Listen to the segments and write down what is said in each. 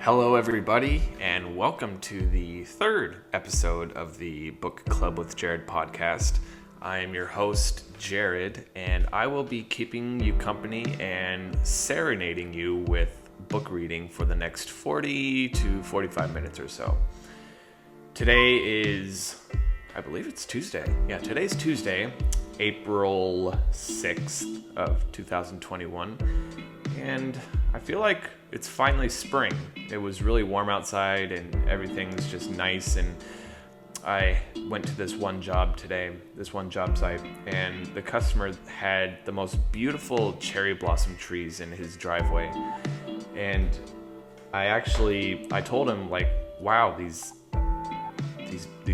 Hello, everybody, and welcome to the third episode of the Book Club with Jared podcast. I am your host, Jared, and I will be keeping you company and serenading you with book reading for the next 40 to 45 minutes or so. Today is, I believe it's Tuesday. Yeah, today's Tuesday, April 6th of 2021, and I feel like it's finally spring. It was really warm outside and everything's just nice, and I went to this one job site, and the customer had the most beautiful cherry blossom trees in his driveway. And I told him, like, wow, these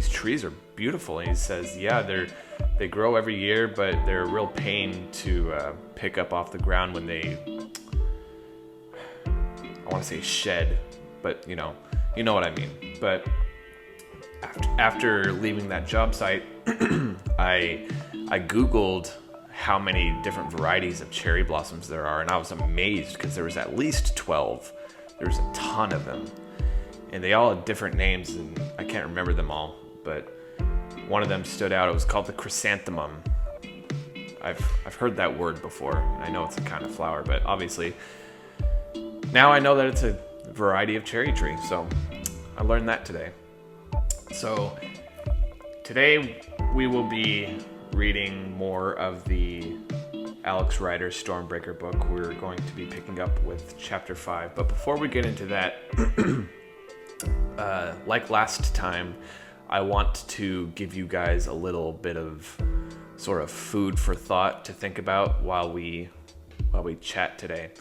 trees are beautiful. And he says, yeah, they grow every year, but they're a real pain to pick up off the ground when they, I want to say shed, but you know what I mean. But after leaving that job site, I Googled how many different varieties of cherry blossoms there are, and I was amazed because there was at least 12. There's a ton of them, and they all had different names, and I can't remember them all, but one of them stood out. It was called the chrysanthemum. I've heard that word before. I know it's a kind of flower, but obviously now I know that it's a variety of cherry tree, so I learned that today. So today we will be reading more of the Alex Rider Stormbreaker book. We're going to be picking up with chapter 5. But before we get into that, like last time, I want to give you guys a little bit of sort of food for thought to think about while we chat today.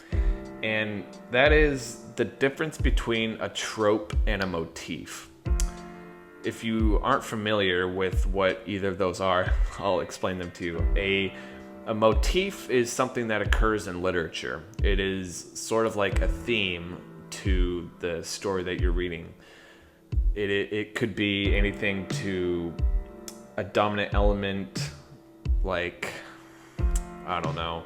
And that is the difference between a trope and a motif. If you aren't familiar with what either of those are, I'll explain them to you. A motif is something that occurs in literature. It is sort of like a theme to the story that you're reading. It could be anything to a dominant element, like, I don't know,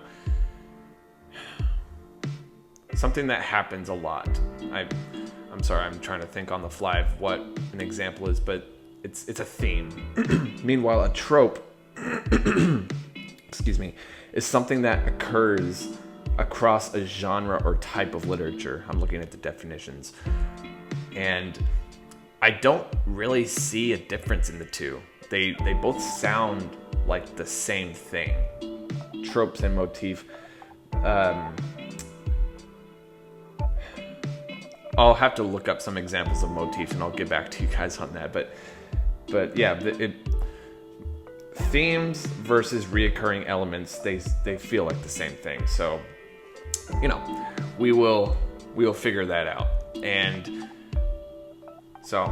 something that happens a lot. I'm sorry, I'm trying to think on the fly of what an example is, but it's a theme. Meanwhile, a trope, is something that occurs across a genre or type of literature. I'm looking at the definitions, and I don't really see a difference in the two. They both sound like the same thing. Tropes and motif. I'll have to look up some examples of motifs, and I'll get back to you guys on that. But yeah, themes versus reoccurring elements, they feel like the same thing. So, we will figure that out. And so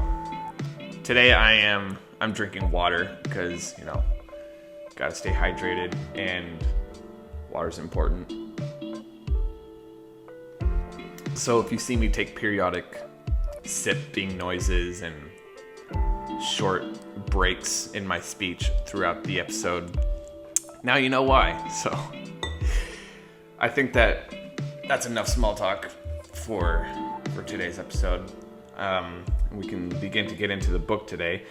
today I'm drinking water because, gotta stay hydrated, and water's important. So if you see me take periodic sipping noises and short breaks in my speech throughout the episode, now you know why. So I think that's enough small talk for today's episode. We can begin to get into the book today.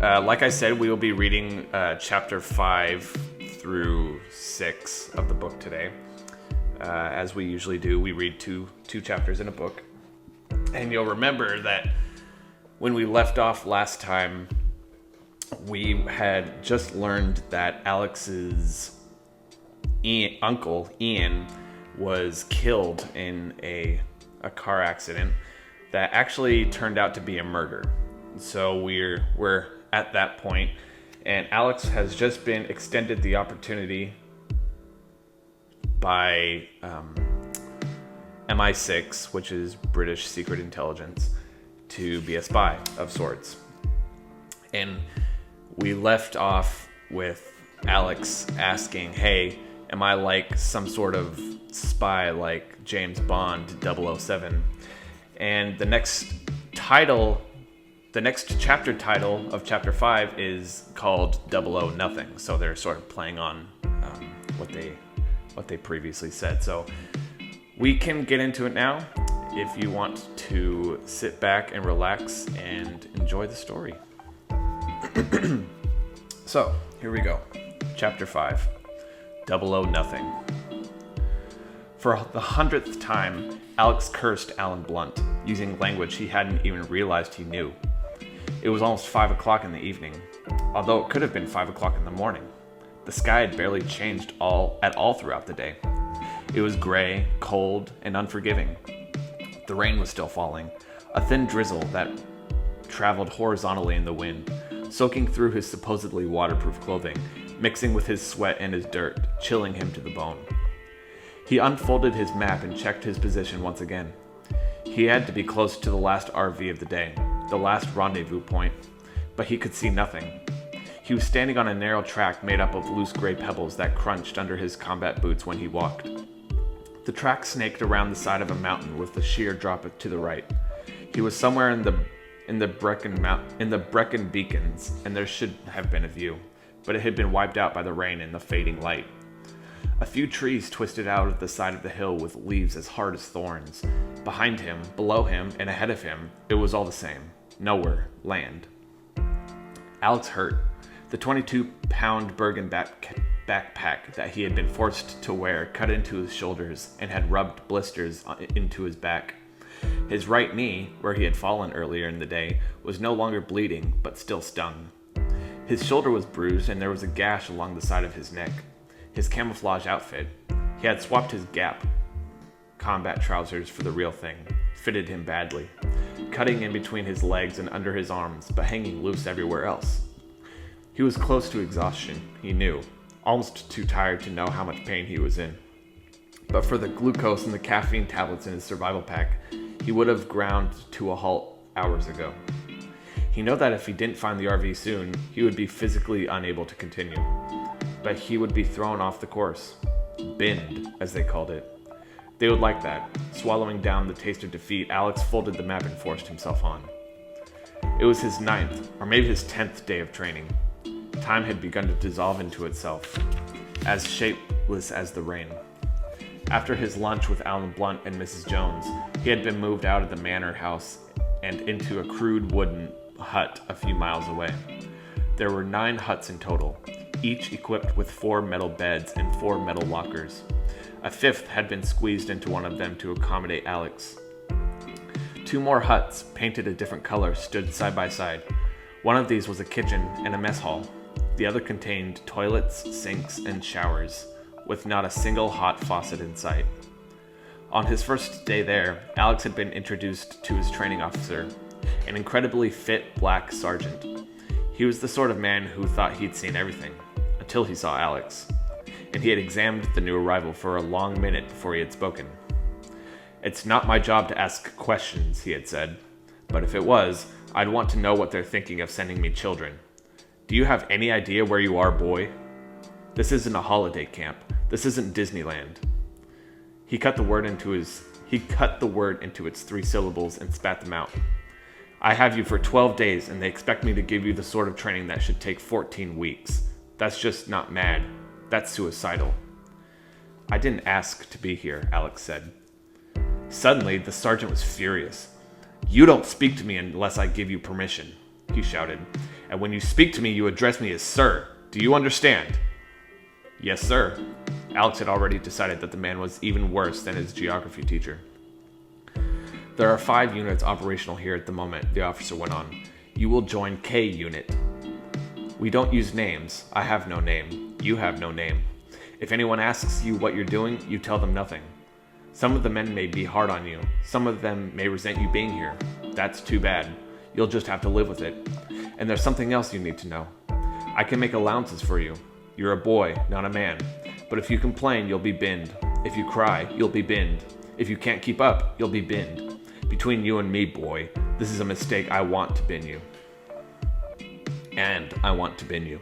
Like I said, we will be reading chapter 5 through 6 of the book today. As we usually do, we read two chapters in a book. And you'll remember that when we left off last time, we had just learned that Alex's uncle, Ian, was killed in a car accident that actually turned out to be a murder. So we're at that point, and Alex has just been extended the opportunity by MI6, which is British Secret Intelligence, to be a spy of sorts. And we left off with Alex asking, hey, am I like some sort of spy like James Bond 007? And the next chapter title of chapter 5 is called 00 Nothing. So they're sort of playing on what they previously said. So we can get into it now, if you want to sit back and relax and enjoy the story. So, here we go. Chapter 5, 00 Nothing. For the 100th time, Alex cursed Alan Blunt, using language he hadn't even realized he knew. It was almost 5 o'clock in the evening, although it could have been 5 o'clock in the morning. The sky had barely changed at all throughout the day. It was gray, cold, and unforgiving. The rain was still falling, a thin drizzle that traveled horizontally in the wind, soaking through his supposedly waterproof clothing, mixing with his sweat and his dirt, chilling him to the bone. He unfolded his map and checked his position once again. He had to be close to the last RV of the day, the last rendezvous point, but he could see nothing. He was standing on a narrow track made up of loose gray pebbles that crunched under his combat boots when he walked. The track snaked around the side of a mountain with a sheer drop to the right. He was somewhere in the Brecon Beacons, and there should have been a view, but it had been wiped out by the rain and the fading light. A few trees twisted out of the side of the hill with leaves as hard as thorns. Behind him, below him, and ahead of him, it was all the same. Nowhere. Land. Alex hurt. The 22-pound Bergen backpack that he had been forced to wear cut into his shoulders and had rubbed blisters into his back. His right knee, where he had fallen earlier in the day, was no longer bleeding, but still stung. His shoulder was bruised and there was a gash along the side of his neck. His camouflage outfit, he had swapped his Gap combat trousers for the real thing, fitted him badly, cutting in between his legs and under his arms, but hanging loose everywhere else. He was close to exhaustion, he knew, almost too tired to know how much pain he was in. But for the glucose and the caffeine tablets in his survival pack, he would have ground to a halt hours ago. He knew that if he didn't find the RV soon, he would be physically unable to continue. But he would be thrown off the course. Binned, as they called it. They would like that. Swallowing down the taste of defeat, Alex folded the map and forced himself on. It was his 9th, or maybe his 10th day of training. Time had begun to dissolve into itself, as shapeless as the rain. After his lunch with Alan Blunt and Mrs. Jones, he had been moved out of the manor house and into a crude wooden hut a few miles away. There were 9 huts in total, each equipped with 4 metal beds and 4 metal lockers. A 5th had been squeezed into one of them to accommodate Alex. 2 more huts, painted a different color, stood side by side. One of these was a kitchen and a mess hall. The other contained toilets, sinks, and showers, with not a single hot faucet in sight. On his first day there, Alex had been introduced to his training officer, an incredibly fit black sergeant. He was the sort of man who thought he'd seen everything, until he saw Alex, and he had examined the new arrival for a long minute before he had spoken. "It's not my job to ask questions," he had said, "but if it was, I'd want to know what they're thinking of sending me children. Do you have any idea where you are, boy? This isn't a holiday camp. This isn't Disneyland." He cut the word into its 3 syllables and spat them out. "I have you for 12 days and they expect me to give you the sort of training that should take 14 weeks. That's just not mad. That's suicidal." "I didn't ask to be here," Alex said. Suddenly, the sergeant was furious. "You don't speak to me unless I give you permission," he shouted. "And when you speak to me, you address me as sir. Do you understand?" "Yes, sir." Alex had already decided that the man was even worse than his geography teacher. "There are 5 units operational here at the moment," the officer went on. "You will join K Unit. We don't use names. I have no name. You have no name. If anyone asks you what you're doing, you tell them nothing. Some of the men may be hard on you. Some of them may resent you being here. That's too bad. You'll just have to live with it. And there's something else you need to know. I can make allowances for you. You're a boy, not a man. But if you complain, you'll be binned. If you cry, you'll be binned. If you can't keep up, you'll be binned. Between you and me, boy, this is a mistake. I want to bin you. And I want to bin you."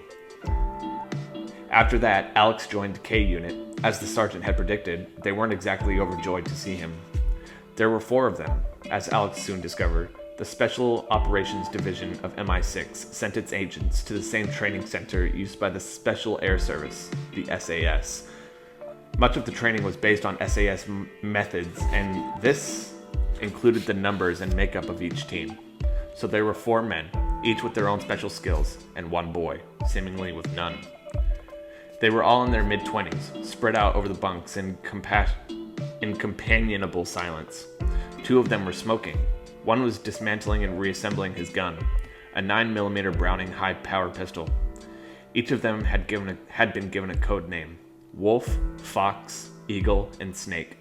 After that, Alex joined K Unit. As the sergeant had predicted, they weren't exactly overjoyed to see him. There were 4 of them, as Alex soon discovered. The Special Operations Division of MI6 sent its agents to the same training center used by the Special Air Service, the SAS. Much of the training was based on SAS methods, and this included the numbers and makeup of each team. So there were 4 men, each with their own special skills, and 1 boy, seemingly with none. They were all in their mid-20s, spread out over the bunks in companionable silence. 2 of them were smoking. One was dismantling and reassembling his gun, a 9mm Browning high-power pistol. Each of them had been given a code name: Wolf, Fox, Eagle, and Snake.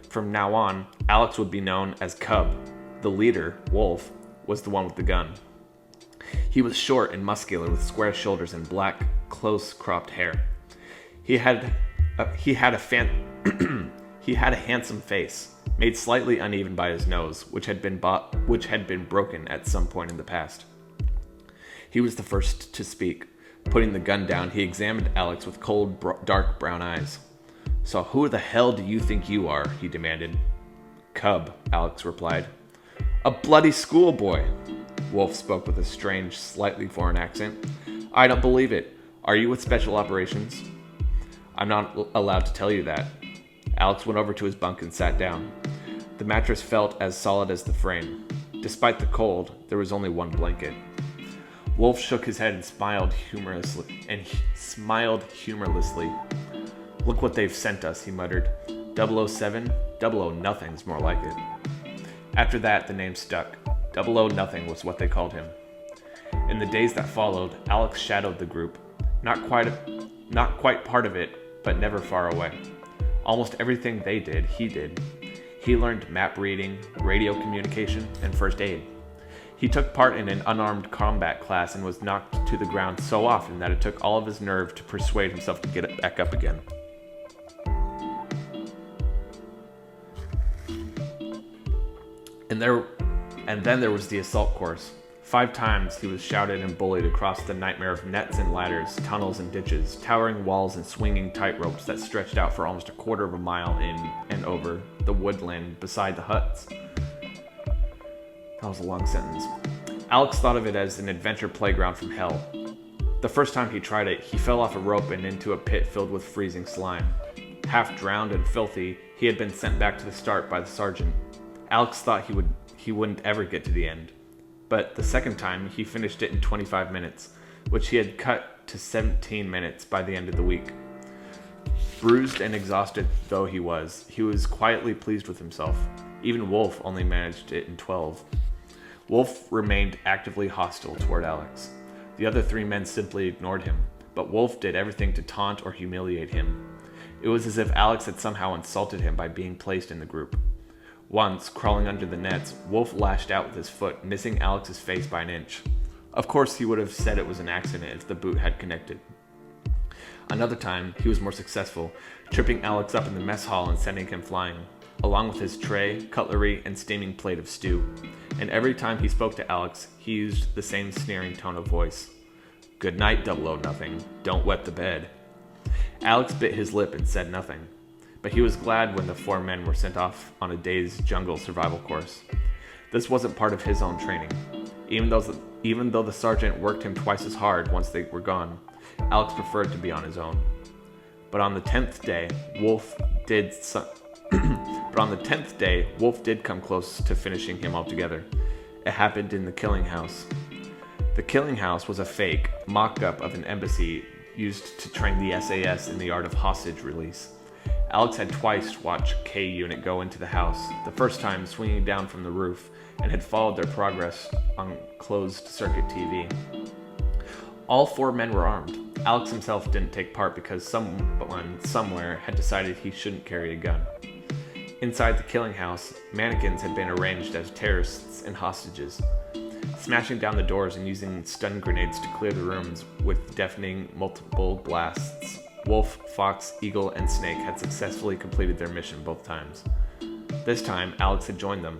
From now on, Alex would be known as Cub. The leader, Wolf, was the one with the gun. He was short and muscular with square shoulders and black, close-cropped hair. He had a handsome face, made slightly uneven by his nose, which had been broken at some point in the past. He was the first to speak. Putting the gun down, he examined Alex with cold, dark brown eyes. "So who the hell do you think you are?" he demanded. "Cub," Alex replied. "A bloody schoolboy." Wolf spoke with a strange, slightly foreign accent. "I don't believe it. Are you with Special Operations?" "I'm not allowed to tell you that." Alex went over to his bunk and sat down. The mattress felt as solid as the frame. Despite the cold, there was only 1 blanket. Wolf shook his head and smiled humorlessly. "Look what they've sent us," he muttered. 007? 00 nothing's more like it. After that, the name stuck. 00 nothing was what they called him. In the days that followed, Alex shadowed the group. Not quite part of it, but never far away. Almost everything they did, he did. He learned map reading, radio communication, and first aid. He took part in an unarmed combat class and was knocked to the ground so often that it took all of his nerve to persuade himself to get back up again. And then there was the assault course. 5 times he was shouted and bullied across the nightmare of nets and ladders, tunnels and ditches, towering walls and swinging tightropes that stretched out for almost a quarter of a mile in and over the woodland beside the huts. That was a long sentence. Alex thought of it as an adventure playground from hell. The first time he tried it, he fell off a rope and into a pit filled with freezing slime. Half drowned and filthy, he had been sent back to the start by the sergeant. Alex thought he wouldn't ever get to the end. But the second time, he finished it in 25 minutes, which he had cut to 17 minutes by the end of the week. Bruised and exhausted though he was quietly pleased with himself. Even Wolf only managed it in 12. Wolf remained actively hostile toward Alex. The other 3 men simply ignored him, but Wolf did everything to taunt or humiliate him. It was as if Alex had somehow insulted him by being placed in the group. Once, crawling under the nets, Wolf lashed out with his foot, missing Alex's face by an inch. Of course, he would have said it was an accident if the boot had connected. Another time, he was more successful, tripping Alex up in the mess hall and sending him flying, along with his tray, cutlery, and steaming plate of stew. And every time he spoke to Alex, he used the same sneering tone of voice. "Good night, 00 nothing. Don't wet the bed." Alex bit his lip and said nothing. But he was glad when the 4 men were sent off on a day's jungle survival course. This wasn't part of his own training. Even though the sergeant worked him twice as hard once they were gone, Alex preferred to be on his own. But on the 10th day, Wolf did come close to finishing him altogether. It happened in the Killing House. The Killing House was a fake, mock-up of an embassy used to train the SAS in the art of hostage release. Alex had twice watched K Unit go into the house, the first time swinging down from the roof, and had followed their progress on closed-circuit TV. All 4 men were armed. Alex himself didn't take part because someone somewhere had decided he shouldn't carry a gun. Inside the Killing House, mannequins had been arranged as terrorists and hostages. Smashing down the doors and using stun grenades to clear the rooms with deafening multiple blasts, Wolf, Fox, Eagle, and Snake had successfully completed their mission both times. This time, Alex had joined them.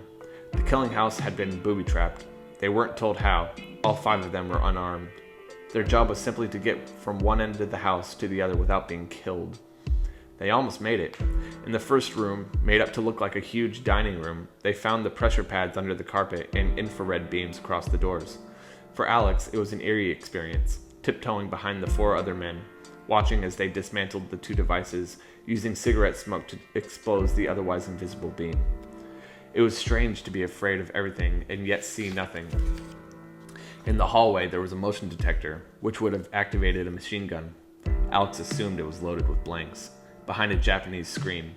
The Killing House had been booby-trapped. They weren't told how. All 5 of them were unarmed. Their job was simply to get from one end of the house to the other without being killed. They almost made it. In the first room, made up to look like a huge dining room, they found the pressure pads under the carpet and infrared beams across the doors. For Alex, it was an eerie experience, tiptoeing behind the 4 other men, watching as they dismantled the 2 devices, using cigarette smoke to expose the otherwise invisible beam. It was strange to be afraid of everything and yet see nothing. In the hallway, there was a motion detector, which would have activated a machine gun. Alex assumed it was loaded with blanks, behind a Japanese screen.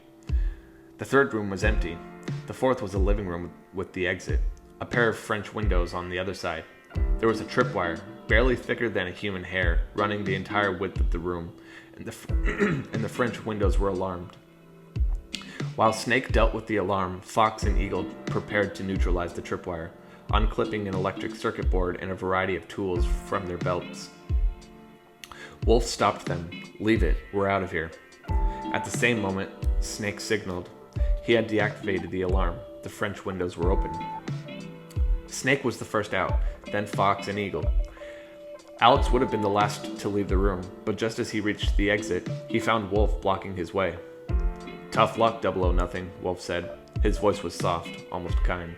The third room was empty. The fourth was a living room with the exit, a pair of French windows on the other side. There was a tripwire, barely thicker than a human hair, running the entire width of the room, and the French windows were alarmed. While Snake dealt with the alarm, Fox and Eagle prepared to neutralize the tripwire, unclipping an electric circuit board and a variety of tools from their belts. Wolf stopped them. "Leave it. We're out of here." At the same moment, Snake signaled. He had deactivated the alarm. The French windows were open. Snake was the first out, then Fox and Eagle. Alex would have been the last to leave the room, but just as he reached the exit, he found Wolf blocking his way. "Tough luck, 00 Wolf said. His voice was soft, almost kind.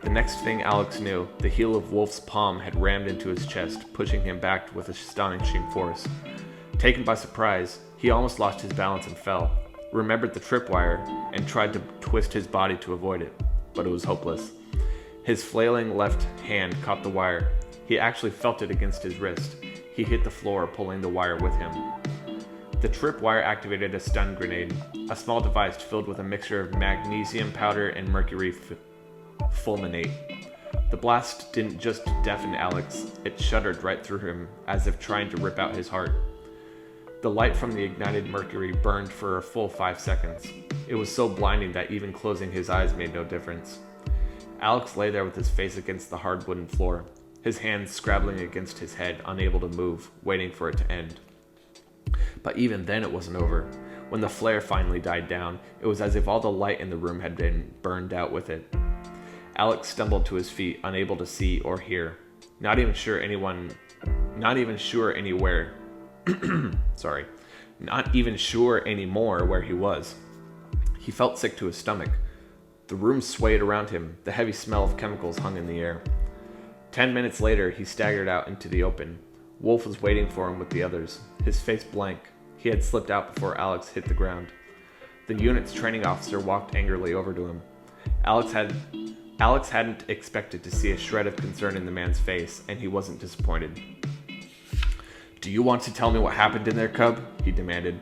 The next thing Alex knew, the heel of Wolf's palm had rammed into his chest, pushing him back with astonishing force. Taken by surprise, he almost lost his balance and fell, remembered the tripwire, and tried to twist his body to avoid it, but it was hopeless. His flailing left hand caught the wire. He actually felt it against his wrist. He hit the floor, pulling the wire with him. The tripwire activated a stun grenade, a small device filled with a mixture of magnesium powder and mercury fulminate. The blast didn't just deafen Alex, it shuddered right through him, as if trying to rip out his heart. The light from the ignited mercury burned for a full 5 seconds. It was so blinding that even closing his eyes made no difference. Alex lay there with his face against the hard wooden floor, his hands scrabbling against his head, unable to move, waiting for it to end. But even then it wasn't over. When the flare finally died down, it was as if all the light in the room had been burned out with it. Alex stumbled to his feet, unable to see or hear. Not even sure anywhere. Not even sure anymore where he was. He felt sick to his stomach. The room swayed around him. The heavy smell of chemicals hung in the air. 10 minutes later, he staggered out into the open. Wolf was waiting for him with the others, his face blank. He had slipped out before Alex hit the ground. The unit's training officer walked angrily over to him. Alex hadn't expected to see a shred of concern in the man's face, and he wasn't disappointed. "Do you want to tell me what happened in there, Cub?" he demanded.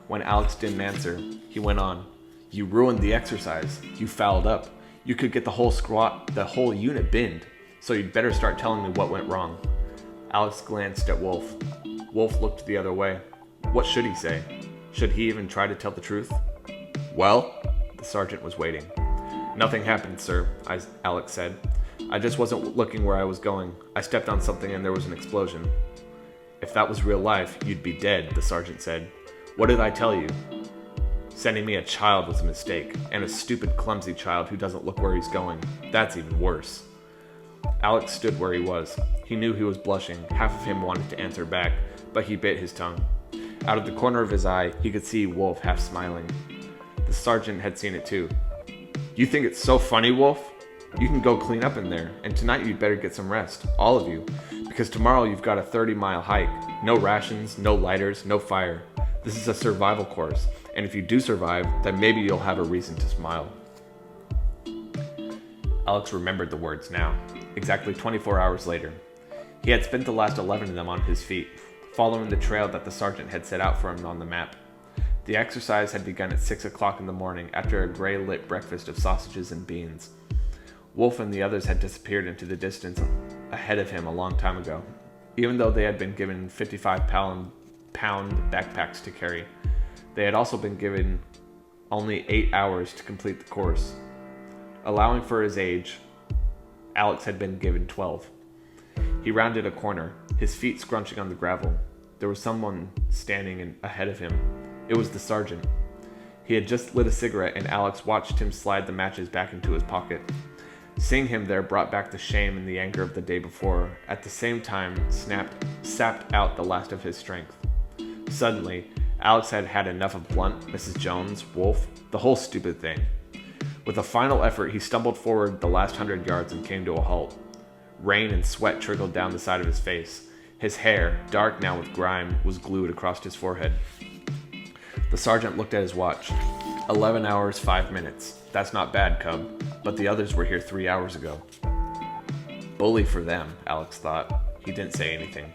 When Alex didn't answer, he went on. "You ruined the exercise. You fouled up. You could get the whole unit binned, so you'd better start telling me what went wrong." Alex glanced at Wolf. Wolf looked the other way. What should he say? Should he even try to tell the truth? "Well?" The sergeant was waiting. "Nothing happened, sir," Alex said. "I just wasn't looking where I was going. I stepped on something and there was an explosion." "If that was real life, you'd be dead," the sergeant said. "What did I tell you? Sending me a child was a mistake, and a stupid, clumsy child who doesn't look where he's going. That's even worse." Alex stood where he was. He knew he was blushing. Half of him wanted to answer back, but he bit his tongue. Out of the corner of his eye, he could see Wolf half smiling. The sergeant had seen it too. "You think it's so funny, Wolf? You can go clean up in there, and tonight you'd better get some rest, all of you, because tomorrow you've got a 30-mile hike. No rations, no lighters, no fire. This is a survival course, and if you do survive, then maybe you'll have a reason to smile." Alex remembered the words now, exactly 24 hours later. He had spent the last 11 of them on his feet, following the trail that the sergeant had set out for him on the map. The exercise had begun at 6 o'clock in the morning after a gray-lit breakfast of sausages and beans. Wolf and the others had disappeared into the distance ahead of him a long time ago, even though they had been given 55-pound backpacks to carry. They had also been given only 8 hours to complete the course. Allowing for his age, Alex had been given 12. He rounded a corner, his feet scrunching on the gravel. There was someone standing ahead of him. It was the sergeant. He had just lit a cigarette, and Alex watched him slide the matches back into his pocket. Seeing him there brought back the shame and the anger of the day before, at the same time sapped out the last of his strength. Suddenly, Alex had had enough of Blunt, Mrs. Jones, Wolf, the whole stupid thing. With a final effort, he stumbled forward the last 100 yards and came to a halt. Rain and sweat trickled down the side of his face. His hair, dark now with grime, was glued across his forehead. The sergeant looked at his watch. 11 hours, 5 minutes. That's not bad, Cub, but the others were here 3 hours ago. Bully for them, Alex thought. He didn't say anything.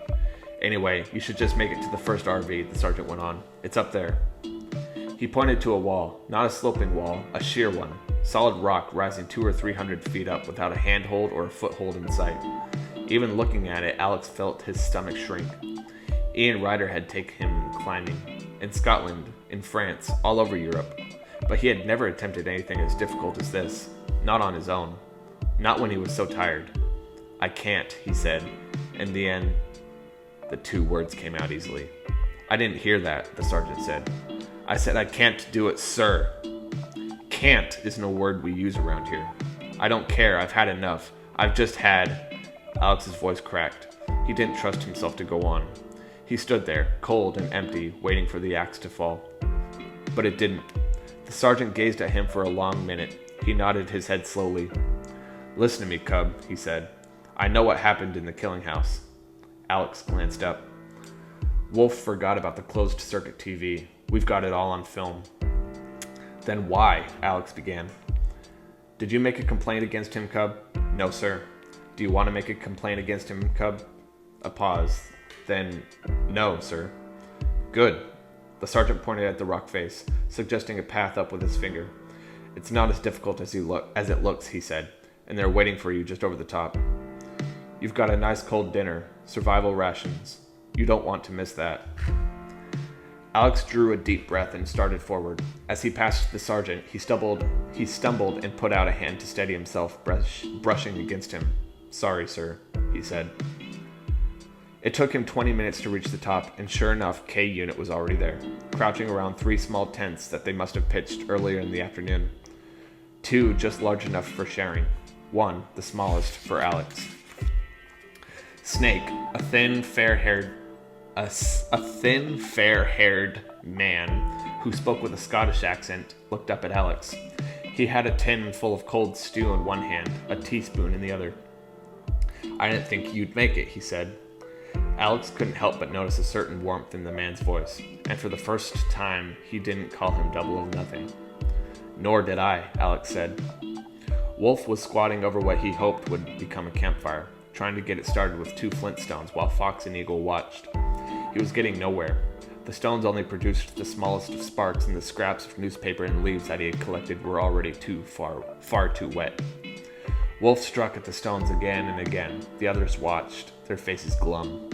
Anyway, you should just make it to the first RV, the sergeant went on. It's up there. He pointed to a wall, not a sloping wall, a sheer one. Solid rock rising 200 or 300 feet up without a handhold or a foothold in sight. Even looking at it, Alex felt his stomach shrink. Ian Ryder had taken him climbing. In Scotland, in France, all over Europe. But he had never attempted anything as difficult as this. Not on his own. Not when he was so tired. I can't, he said. In the end, the 2 words came out easily. I didn't hear that, the sergeant said. I said I can't do it, sir. Can't isn't a word we use around here. I don't care, I've had enough. I've just had... Alex's voice cracked. He didn't trust himself to go on. He stood there, cold and empty, waiting for the axe to fall. But it didn't. The sergeant gazed at him for a long minute. He nodded his head slowly. Listen to me, Cub, he said. I know what happened in the killing house. Alex glanced up. Wolf forgot about the closed-circuit TV. We've got it all on film. Then why? Alex began. Did you make a complaint against him, Cub? No, sir. Do you want to make a complaint against him, Cub? A pause. Then, no, sir. Good. The sergeant pointed at the rock face, suggesting a path up with his finger. It's not as difficult as it looks, he said, and they're waiting for you just over the top. You've got a nice cold dinner, survival rations. You don't want to miss that. Alex drew a deep breath and started forward. As he passed the sergeant, he stumbled and put out a hand to steady himself, brushing against him. Sorry, sir, he said. It took him 20 minutes to reach the top, and sure enough, K Unit was already there, crouching around 3 small tents that they must have pitched earlier in the afternoon. 2 just large enough for sharing. 1, the smallest, for Alex. Snake, a thin, fair-haired man who spoke with a Scottish accent, looked up at Alex. He had a tin full of cold stew in one hand, a teaspoon in the other. I didn't think you'd make it, he said. Alex couldn't help but notice a certain warmth in the man's voice, and for the first time, he didn't call him Double of Nothing. Nor did I, Alex said. Wolf was squatting over what he hoped would become a campfire, trying to get it started with 2 flint stones while Fox and Eagle watched. He was getting nowhere. The stones only produced the smallest of sparks, and the scraps of newspaper and leaves that he had collected were already far too wet. Wolf struck at the stones again and again. The others watched, their faces glum.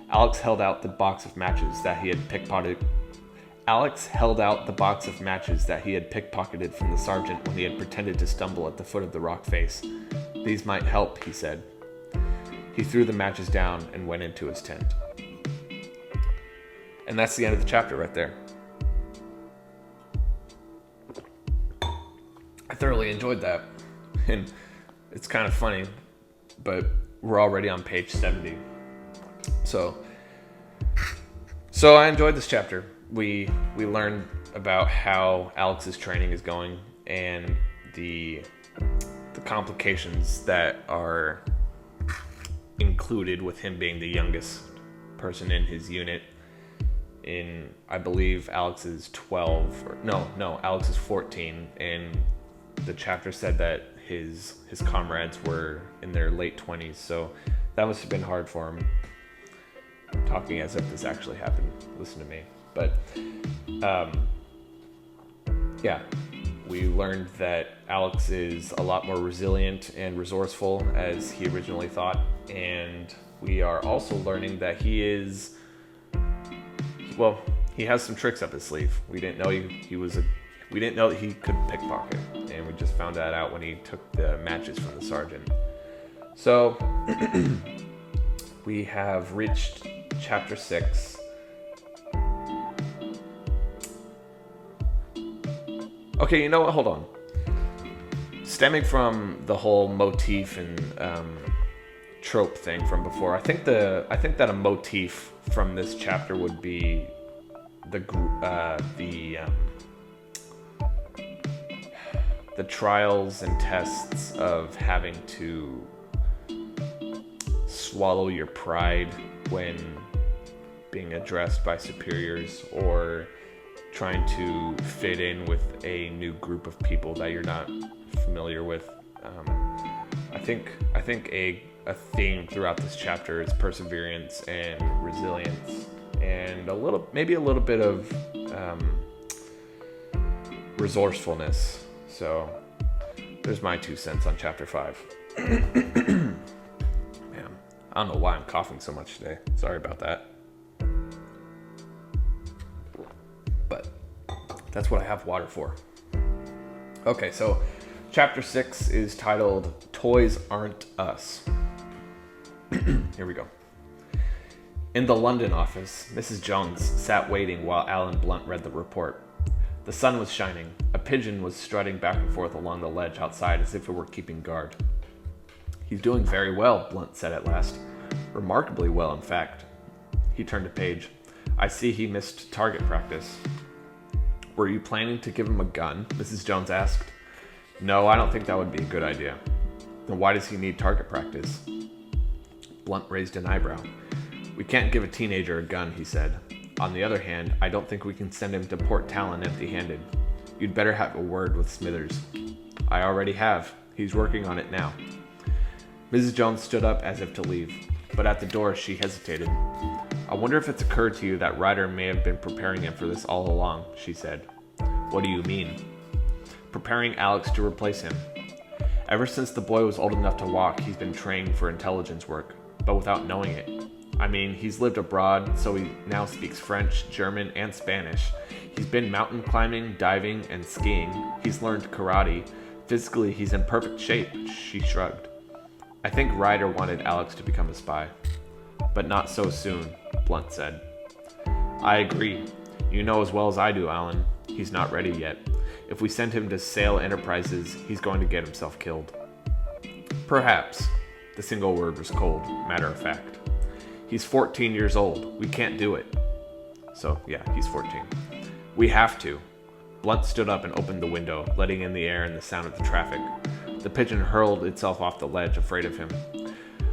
Alex held out the box of matches that he had pickpocketed from the sergeant when he had pretended to stumble at the foot of the rock face. These might help, he said. He threw the matches down and went into his tent. And that's the end of the chapter right there. I thoroughly enjoyed that. And it's kind of funny, but we're already on page 70. So I enjoyed this chapter. We learned about how Alex's training is going and the complications that are included with him being the youngest person in his unit. I believe Alex is 12. Alex is 14, and the chapter said that his comrades were in their late 20s, so that must have been hard for him. I'm talking as if this actually happened. Listen to me. But yeah, we learned that Alex is a lot more resilient and resourceful as he originally thought, and we are also learning that he has some tricks up his sleeve. We didn't know we didn't know that he could pickpocket, and we just found that out when he took the matches from the sergeant. So we have reached chapter 6. Okay, you know what? Hold on. Stemming from the whole motif and trope thing from before, I think that a motif from this chapter would be the trials and tests of having to swallow your pride when being addressed by superiors, or trying to fit in with a new group of people that you're not familiar with. I think a theme throughout this chapter is perseverance and resilience, and maybe a little bit of resourcefulness. So there's my 2 cents on chapter 5. Man, I don't know why I'm coughing so much today. Sorry about that. But that's what I have water for. Okay, so chapter 6 is titled Toys Aren't Us. Here we go. In the London office, Mrs. Jones sat waiting while Alan Blunt read the report. The sun was shining. A pigeon was strutting back and forth along the ledge outside as if it were keeping guard. "He's doing very well," Blunt said at last. "Remarkably well, in fact." He turned a page. "I see he missed target practice." "Were you planning to give him a gun?" Mrs. Jones asked. "No, I don't think that would be a good idea." "Then why does he need target practice?" Blunt raised an eyebrow. "We can't give a teenager a gun," he said. "On the other hand, I don't think we can send him to Port Talon empty-handed. You'd better have a word with Smithers." "I already have. He's working on it now." Mrs. Jones stood up as if to leave, but at the door she hesitated. "I wonder if it's occurred to you that Ryder may have been preparing him for this all along," she said. "What do you mean?" "Preparing Alex to replace him. Ever since the boy was old enough to walk, he's been trained for intelligence work, but without knowing it. I mean, he's lived abroad, so he now speaks French, German, and Spanish. He's been mountain climbing, diving, and skiing. He's learned karate. Physically, he's in perfect shape," she shrugged. "I think Ryder wanted Alex to become a spy." "But not so soon," Blunt said. "I agree. You know as well as I do, Alan. He's not ready yet. If we send him to Sale Enterprises, he's going to get himself killed." "Perhaps." The single word was cold, matter of fact. "He's 14 years old. We can't do it." So, yeah, he's 14. "We have to." Blunt stood up and opened the window, letting in the air and the sound of the traffic. The pigeon hurled itself off the ledge, afraid of him.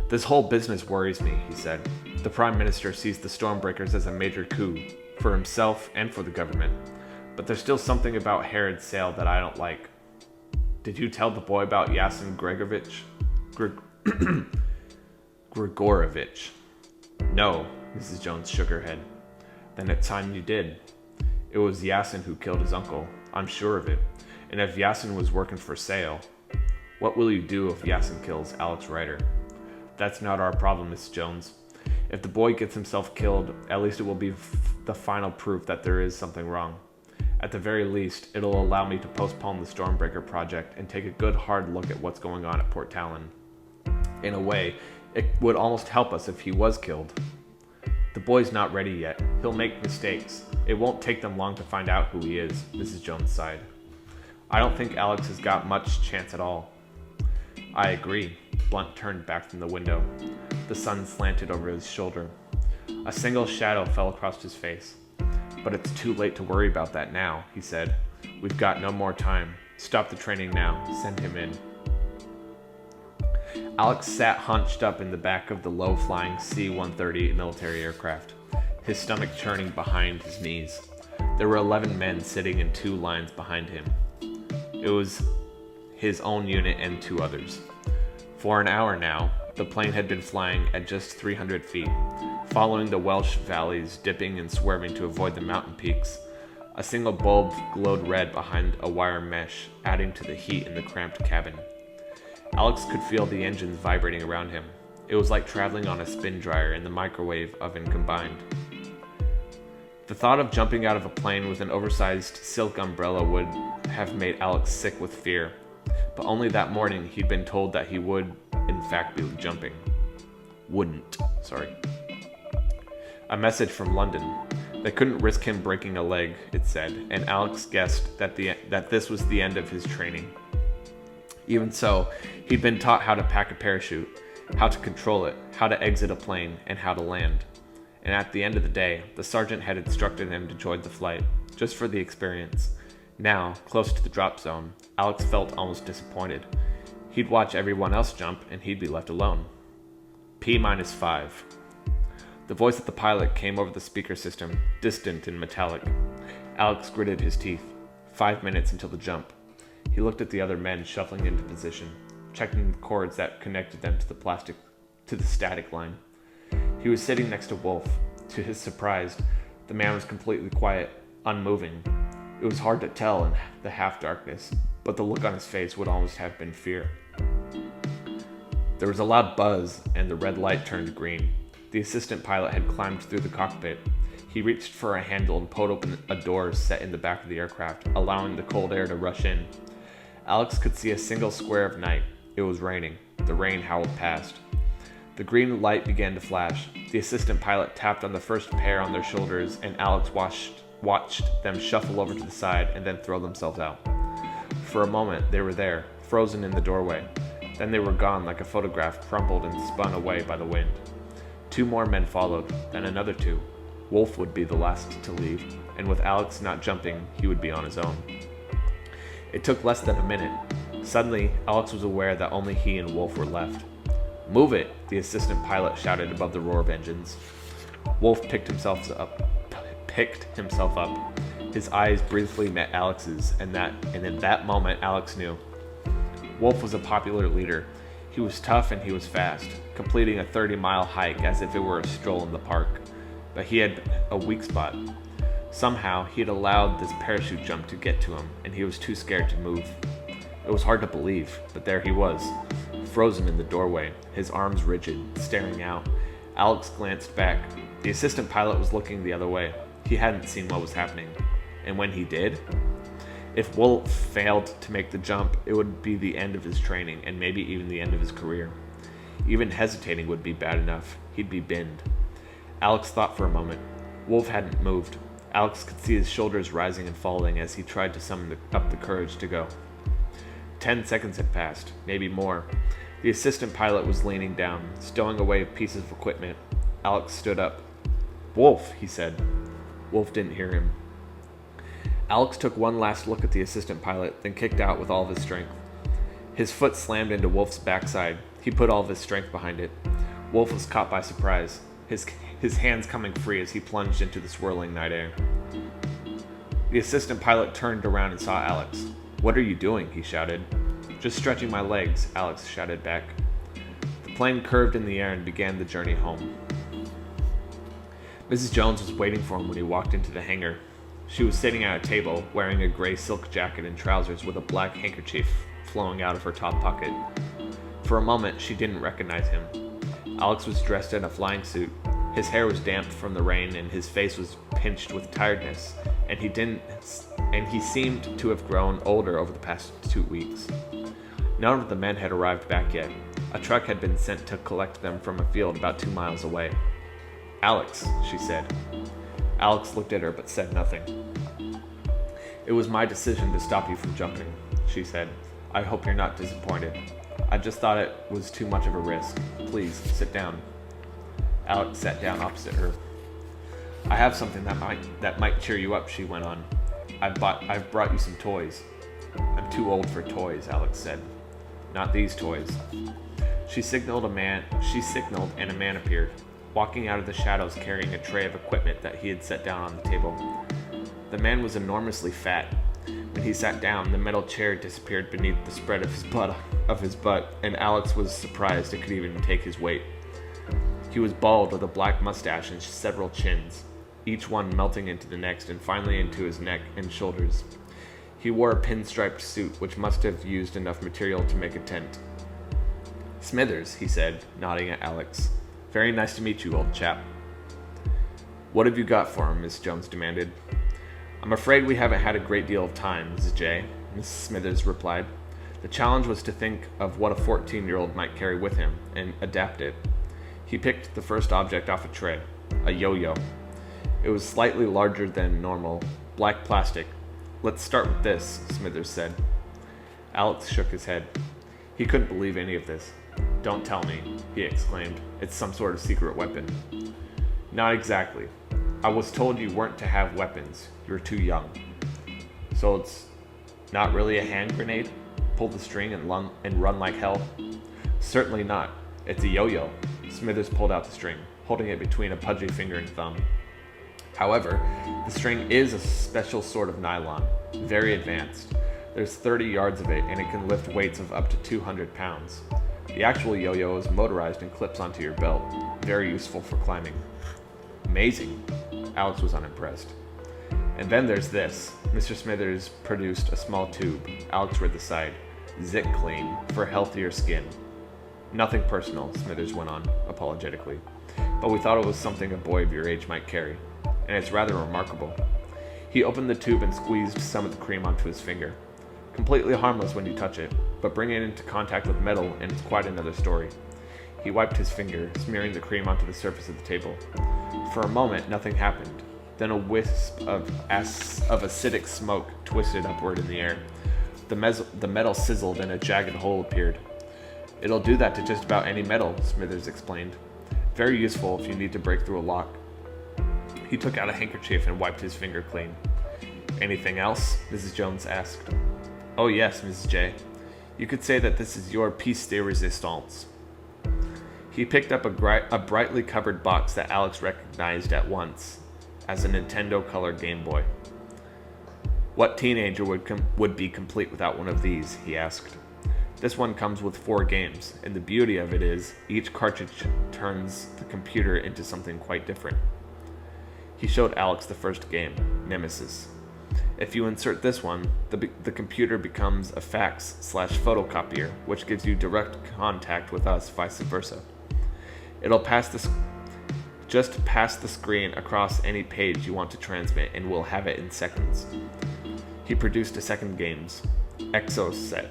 "This whole business worries me," he said. "The Prime Minister sees the Stormbreakers as a major coup, for himself and for the government. But there's still something about Herod's sale that I don't like." "Did you tell the boy about Yasin Grigorovich?" "No," Mrs. Jones shook her head. "Then it's time you did. It was Yasin who killed his uncle. I'm sure of it. And if Yasin was working for Sale, what will you do if Yasin kills Alex Ryder?" "That's not our problem, Miss Jones. If the boy gets himself killed, at least it will be the final proof that there is something wrong. At the very least, it'll allow me to postpone the Stormbreaker project and take a good hard look at what's going on at Port Talon. In a way, it would almost help us if he was killed. The boy's not ready yet. He'll make mistakes. It won't take them long to find out who he is," Mrs. Jones sighed. "I don't think Alex has got much chance at all." "I agree." Blunt turned back from the window. The sun slanted over his shoulder. A single shadow fell across his face. "But it's too late to worry about that now," he said. "We've got no more time. Stop the training now. Send him in." Alex sat hunched up in the back of the low-flying C-130 military aircraft, his stomach churning behind his knees. There were 11 men sitting in 2 lines behind him. It was his own unit and 2 others. For an hour now, the plane had been flying at just 300 feet, following the Welsh valleys, dipping and swerving to avoid the mountain peaks. A single bulb glowed red behind a wire mesh, adding to the heat in the cramped cabin. Alex could feel the engines vibrating around him. It was like traveling on a spin dryer and the microwave oven combined. The thought of jumping out of a plane with an oversized silk umbrella would have made Alex sick with fear, but only that morning he'd been told that he would, in fact, be jumping. A message from London. They couldn't risk him breaking a leg, it said, and Alex guessed that this was the end of his training. Even so, he'd been taught how to pack a parachute, how to control it, how to exit a plane, and how to land. And at the end of the day, the sergeant had instructed him to join the flight, just for the experience. Now, close to the drop zone, Alex felt almost disappointed. He'd watch everyone else jump, and he'd be left alone. P-5. The voice of the pilot came over the speaker system, distant and metallic. Alex gritted his teeth. 5 minutes until the jump. He looked at the other men shuffling into position, checking the cords that connected them to the static line. He was sitting next to Wolf. To his surprise, the man was completely quiet, unmoving. It was hard to tell in the half-darkness, but the look on his face would almost have been fear. There was a loud buzz, and the red light turned green. The assistant pilot had climbed through the cockpit. He reached for a handle and pulled open a door set in the back of the aircraft, allowing the cold air to rush in. Alex could see a single square of night. It was raining. The rain howled past. The green light began to flash. The assistant pilot tapped on the first pair on their shoulders, and Alex watched them shuffle over to the side and then throw themselves out. For a moment, they were there, frozen in the doorway. Then they were gone like a photograph crumpled and spun away by the wind. 2 more men followed, then another 2. Wolf would be the last to leave, and with Alex not jumping, he would be on his own. It took less than a minute. Suddenly, Alex was aware that only he and Wolf were left. "Move it!" the assistant pilot shouted above the roar of engines. Wolf picked himself up. His eyes briefly met Alex's, and in that moment, Alex knew. Wolf was a popular leader. He was tough and he was fast, completing a 30-mile hike as if it were a stroll in the park. But he had a weak spot. Somehow, he had allowed this parachute jump to get to him, and he was too scared to move. It was hard to believe, but there he was, frozen in the doorway, his arms rigid, staring out. Alex glanced back. The assistant pilot was looking the other way. He hadn't seen what was happening. And when he did, if Wolf failed to make the jump, it would be the end of his training and maybe even the end of his career. Even hesitating would be bad enough. He'd be binned. Alex thought for a moment. Wolf hadn't moved. Alex could see his shoulders rising and falling as he tried to summon up the courage to go. 10 seconds had passed, maybe more. The assistant pilot was leaning down, stowing away pieces of equipment. Alex stood up. "Wolf," he said. Wolf didn't hear him. Alex took one last look at the assistant pilot, then kicked out with all of his strength. His foot slammed into Wolf's backside. He put all of his strength behind it. Wolf was caught by surprise, his hands coming free as he plunged into the swirling night air. The assistant pilot turned around and saw Alex. "What are you doing?" he shouted. "Just stretching my legs," Alex shouted back. The plane curved in the air and began the journey home. Mrs. Jones was waiting for him when he walked into the hangar. She was sitting at a table, wearing a gray silk jacket and trousers with a black handkerchief flowing out of her top pocket. For a moment, she didn't recognize him. Alex was dressed in a flying suit. His hair was damp from the rain, and his face was pinched with tiredness, and he seemed to have grown older over the past 2 weeks. None of the men had arrived back yet. A truck had been sent to collect them from a field about 2 miles away. "Alex," she said. Alex looked at her but said nothing. "It was my decision to stop you from jumping," she said. "I hope you're not disappointed. I just thought it was too much of a risk. Please, sit down." Alex sat down opposite her. "I have something that might cheer you up," she went on. I've brought you some toys." "I'm too old for toys," Alex said. "Not these toys." She signaled and a man appeared, walking out of the shadows carrying a tray of equipment that he had set down on the table. The man was enormously fat. When he sat down, the metal chair disappeared beneath the spread of his butt, and Alex was surprised it could even take his weight. He was bald with a black mustache and several chins, each one melting into the next and finally into his neck and shoulders. He wore a pinstriped suit, which must have used enough material to make a tent. "Smithers," he said, nodding at Alex. "Very nice to meet you, old chap." "What have you got for him?" Miss Jones demanded. "I'm afraid we haven't had a great deal of time, Mrs. J," Mrs. Smithers replied. The challenge was to think of what a 14-year-old might carry with him and adapt it. He picked the first object off a tray, a yo-yo. It was slightly larger than normal, black plastic. "Let's start with this," Smithers said. Alex shook his head. He couldn't believe any of this. "Don't tell me," he exclaimed. "It's some sort of secret weapon." "Not exactly. I was told you weren't to have weapons. You're too young." "So it's not really a hand grenade? Pull the string and run like hell?" "Certainly not. It's a yo-yo." Smithers pulled out the string, holding it between a pudgy finger and thumb. However, the string is a special sort of nylon, very advanced. There's 30 yards of it, and it can lift weights of up to 200 pounds. The actual yo-yo is motorized and clips onto your belt, very useful for climbing. Amazing. Alex was unimpressed. And then there's this. Mr. Smithers produced a small tube. Alex read the side. Zit Clean, for healthier skin. Nothing personal, Smithers went on, apologetically. But we thought it was something a boy of your age might carry. And it's rather remarkable. He opened the tube and squeezed some of the cream onto his finger. Completely harmless when you touch it, but bring it into contact with metal and it's quite another story. He wiped his finger, smearing the cream onto the surface of the table. For a moment, nothing happened. Then a wisp of acidic smoke twisted upward in the air. The metal sizzled and a jagged hole appeared. It'll do that to just about any metal, Smithers explained. Very useful if you need to break through a lock. He took out a handkerchief and wiped his finger clean. Anything else? Mrs. Jones asked. Oh yes, Mrs. J. You could say that this is your piece de resistance. He picked up a brightly covered box that Alex recognized at once as a Nintendo-colored Game Boy. What teenager would be complete without one of these, he asked. This one comes with 4 games, and the beauty of it is each cartridge turns the computer into something quite different. He showed Alex the first game, Nemesis. If you insert this one, the computer becomes a fax/photocopier, which gives you direct contact with us, vice versa. It'll just pass the screen across any page you want to transmit, and we'll have it in seconds. He produced a second game, Exoset.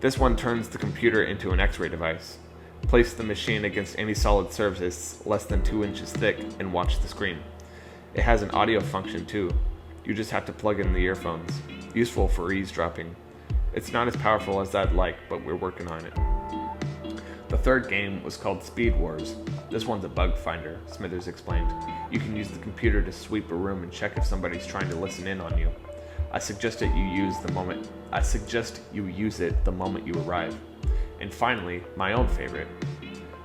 This one turns the computer into an X-ray device. Place the machine against any solid surface less than 2 inches thick and watch the screen. It has an audio function too. You just have to plug in the earphones. Useful for eavesdropping. It's not as powerful as I'd like, but we're working on it. The third game was called Speed Wars. This one's a bug finder, Smithers explained. You can use the computer to sweep a room and check if somebody's trying to listen in on you. I suggest you use it the moment you arrive. And finally, my own favorite.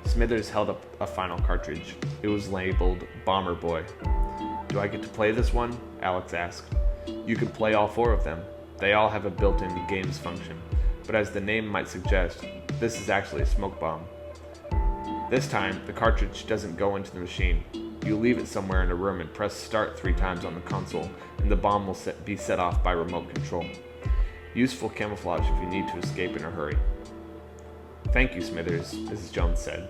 Smithers held up a final cartridge. It was labeled Bomber Boy. Do I get to play this one? Alex asked. You can play all 4 of them. They all have a built-in games function. But as the name might suggest, this is actually a smoke bomb. This time, the cartridge doesn't go into the machine. You leave it somewhere in a room and press start 3 times on the console, and the bomb will be set off by remote control. Useful camouflage if you need to escape in a hurry. Thank you, Smithers, Mrs. Jones said.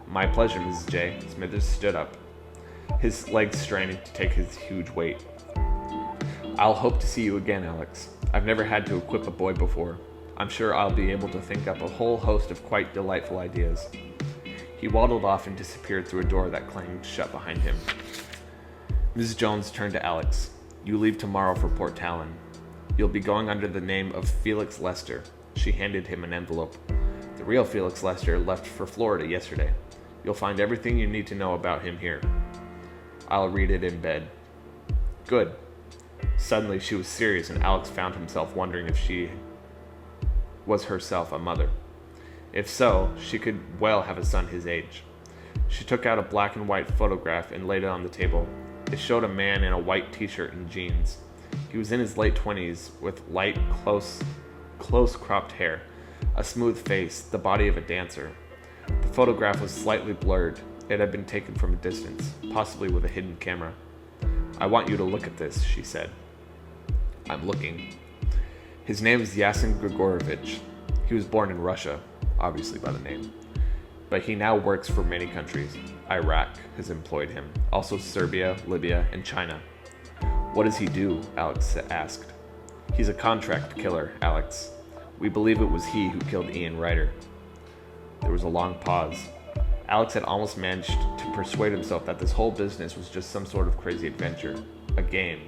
My pleasure, Mrs. J. Smithers stood up, his legs straining to take his huge weight. I'll hope to see you again, Alex. I've never had to equip a boy before. I'm sure I'll be able to think up a whole host of quite delightful ideas. He waddled off and disappeared through a door that clanged shut behind him. Mrs. Jones turned to Alex. You leave tomorrow for Port Talon. You'll be going under the name of Felix Lester. She handed him an envelope. The real Felix Lester left for Florida yesterday. You'll find everything you need to know about him here. I'll read it in bed. Good. Suddenly she was serious, and Alex found himself wondering if she was herself a mother. If so, she could well have a son his age. She took out a black and white photograph and laid it on the table. It showed a man in a white t-shirt and jeans. He was in his late 20s with light, close cropped hair, a smooth face, the body of a dancer. The photograph was slightly blurred. It had been taken from a distance, possibly with a hidden camera. I want you to look at this, she said. I'm looking. His name is Yasin Grigorovich. He was born in Russia, obviously by the name. But he now works for many countries. Iraq has employed him, also Serbia, Libya, and China. What does he do? Alex asked. He's a contract killer, Alex. We believe it was he who killed Ian Ryder. There was a long pause. Alex had almost managed to persuade himself that this whole business was just some sort of crazy adventure, a game.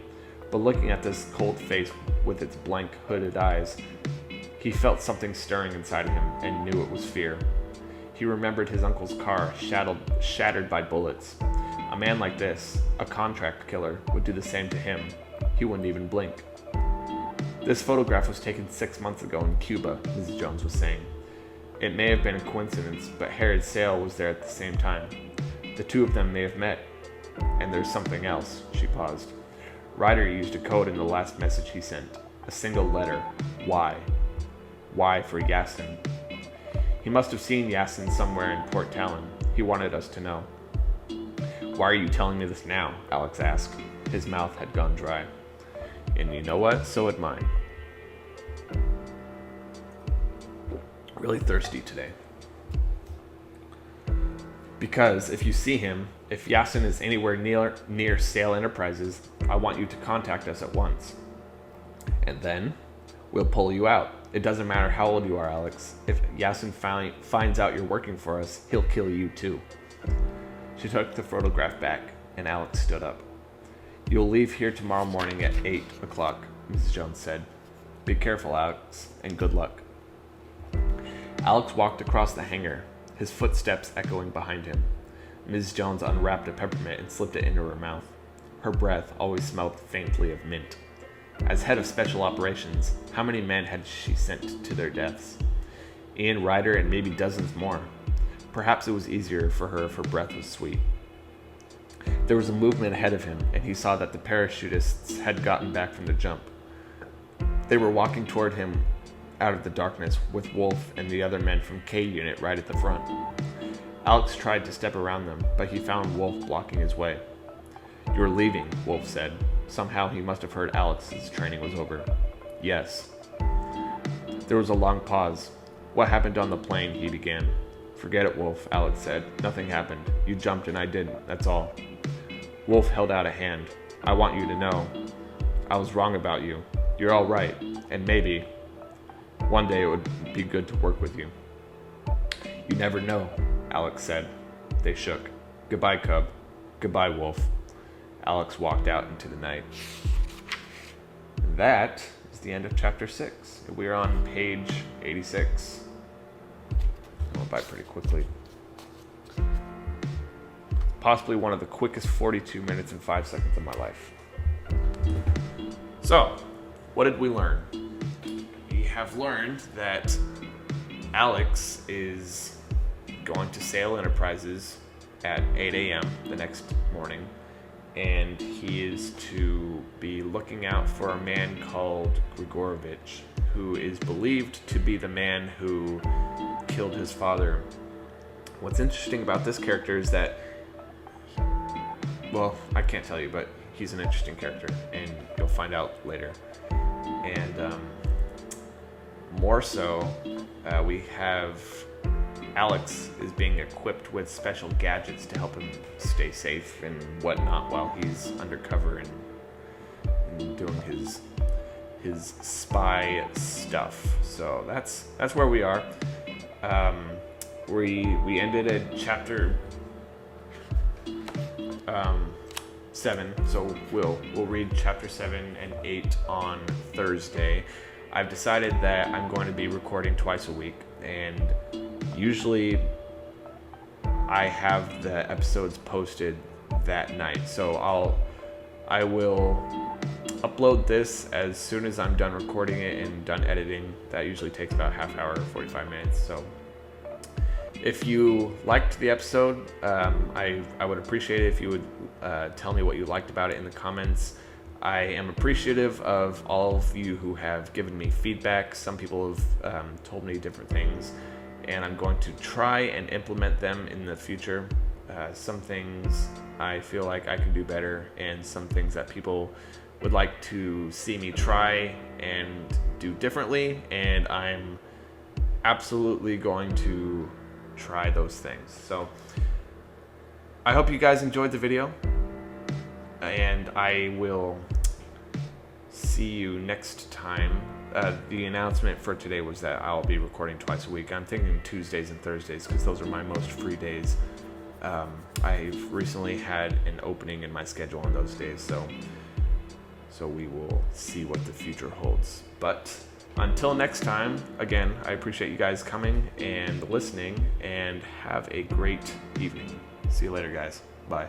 But looking at this cold face with its blank, hooded eyes, he felt something stirring inside him and knew it was fear. He remembered his uncle's car, shattered by bullets. A man like this, a contract killer, would do the same to him. He wouldn't even blink. This photograph was taken 6 months ago in Cuba, Mrs. Jones was saying. It may have been a coincidence, but Harry Sale was there at the same time. The two of them may have met. And there's something else. She paused. Ryder used a code in the last message he sent. A single letter. Y. Y for Yasin. He must have seen Yasin somewhere in Port Talon. He wanted us to know. Why are you telling me this now? Alex asked. His mouth had gone dry. And you know what? So had mine. Really thirsty today. Because if you see him, if Yasin is anywhere near Sail Enterprises, I want you to contact us at once. And then we'll pull you out. It doesn't matter how old you are, Alex. If Yasin finds out you're working for us, he'll kill you too. She took the photograph back, and Alex stood up. You'll leave here tomorrow morning at 8 o'clock, Mrs. Jones said. Be careful, Alex, and good luck. Alex walked across the hangar, his footsteps echoing behind him. Mrs. Jones unwrapped a peppermint and slipped it into her mouth. Her breath always smelled faintly of mint. As head of special operations, how many men had she sent to their deaths? Ian Ryder and maybe dozens more. Perhaps it was easier for her if her breath was sweet. There was a movement ahead of him, and he saw that the parachutists had gotten back from the jump. They were walking toward him out of the darkness, with Wolf and the other men from K Unit right at the front. Alex tried to step around them, but he found Wolf blocking his way. You're leaving, Wolf said. Somehow he must have heard Alex's training was over. Yes. There was a long pause. What happened on the plane? He began. Forget it, Wolf, Alex said. Nothing happened. You jumped and I didn't, that's all. Wolf held out a hand. I want you to know. I was wrong about you. You're all right, and maybe one day it would be good to work with you. You never know, Alex said. They shook. Goodbye, Cub. Goodbye, Wolf. Alex walked out into the night. That is the end of chapter 6. We're on page 86. I went by pretty quickly. Possibly one of the quickest 42 minutes and 5 seconds of my life. So, what did we learn? We have learned that Alex is going to Sail Enterprises at 8 a.m. the next morning, and he is to be looking out for a man called Grigorovich, who is believed to be the man who killed his father. What's interesting about this character is that, well, I can't tell you, but he's an interesting character, and you'll find out later. And more so, we have Alex is being equipped with special gadgets to help him stay safe and whatnot while he's undercover and doing his spy stuff. So that's where we are. We ended at chapter 7, so we'll read chapter 7 and 8 on Thursday. I've decided that I'm going to be recording twice a week, and usually I have the episodes posted that night. So I will upload this as soon as I'm done recording it and done editing. That usually takes about half hour, 45 minutes. So if you liked the episode, I would appreciate it if you would tell me what you liked about it in the comments. I am appreciative of all of you who have given me feedback. Some people have told me different things, and I'm going to try and implement them in the future. Some things I feel like I can do better, and some things that people would like to see me try and do differently, and I'm absolutely going to try those things. So I hope you guys enjoyed the video, and I will see you next time. The announcement for today was that I'll be recording twice a week. I'm thinking Tuesdays and Thursdays because those are my most free days. I've recently had an opening in my schedule on those days, so we will see what the future holds. But until next time, again, I appreciate you guys coming and listening, and have a great evening. See you later, guys. Bye.